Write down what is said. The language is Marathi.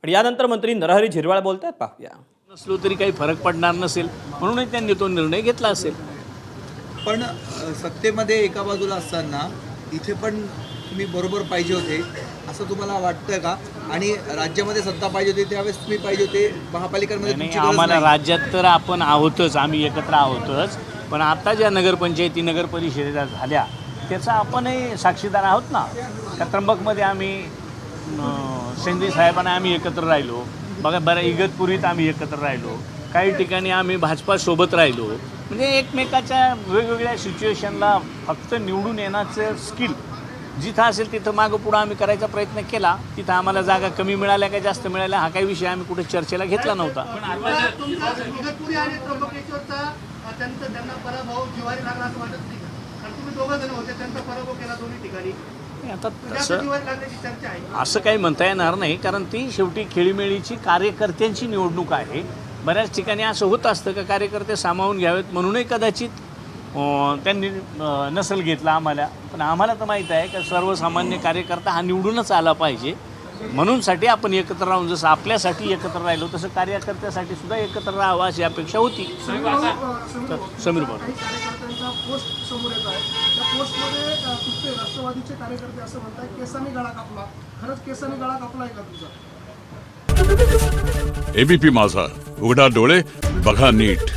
आणि यानंतर मंत्री नरहरी झिरवाळ बोलतात, पाहूया. नसलो तरी काही फरक पडणार नसेल म्हणूनच त्यांनी तो निर्णय घेतला असेल. पण सत्तेमध्ये एका बाजूला असताना इथे पण तुम्ही बरोबर पाहिजे होते असं तुम्हाला वाटतं का? आणि राज्यामध्ये सत्ता पाहिजे होती त्यावेळेस तुम्ही पाहिजे होते, महापालिकांमध्ये नाही, तुमची गरज आम्हाला नाही. राज्यात तर आपण आहोतच, आम्ही एकत्र आहोतच, पण आता ज्या नगरपंचायती नगर परिषदेला झाल्या त्याचा आपणही साक्षीदार आहोत ना. का त्र्यंबकमध्ये आम्ही शेंदे साहेबांना आम्ही एकत्र राहिलो, बघा बऱ्या इगतपुरीत आम्ही एकत्र राहिलो, काही ठिकाणी आम्ही भाजपासोबत राहिलो. म्हणजे एकमेकाच्या वेगवेगळ्या सिच्युएशनला फक्त निवडून येण्याचं स्किल जिथं असेल तिथं मागं पुढं आम्ही करायचा प्रयत्न केला. तिथं आम्हाला जागा कमी मिळाल्या का जास्त मिळाल्या हा काही विषय आम्ही कुठे चर्चेला घेतला नव्हता. इगतपुरी आणि त्र्यंबकेश्वरचा त्यांना पराभव जिव्हारी लागला असं वाटत नाही का? कारण तुम्ही दोघं जण होते, त्यांचा पराभव केला दोन्ही ठिकाणी. आता जास्त तसं जिव्हारी लागण्याची चर्चा आहे. असं काही म्हणता येणार नाही, कारण ती शेवटी खेळीमेळीची कार्यकर्त्यांची निवडणूक आहे. बऱ्याच ठिकाणी असं होत असतं का कार्यकर्ते सामावून घ्यावेत म्हणूनही कदाचित त्यांनी नसल घेतला आम्हाला. पण आम्हाला तर माहीत आहे की सर्वसामान्य कार्यकर्ता हा निवडूनच आला पाहिजे, म्हणूनसाठी आपण एकत्र राहून जसं आपल्यासाठी एकत्र राहिलो तसं कार्यकर्त्यासाठी सुद्धा एकत्र राहावं अशी अपेक्षा होती. समीर भाऊ काही कार्यकर्त्यांचा पोस्ट समोर येत आहे. त्या पोस्टमध्ये तुमचे राष्ट्रवादीचे कार्यकर्ते असं म्हणतात केसांनी गळा कापला. खरंच केसांनी गळा कापला आहे का तुझा? एबीपी माझा, उघडा डोळे बघा नीट.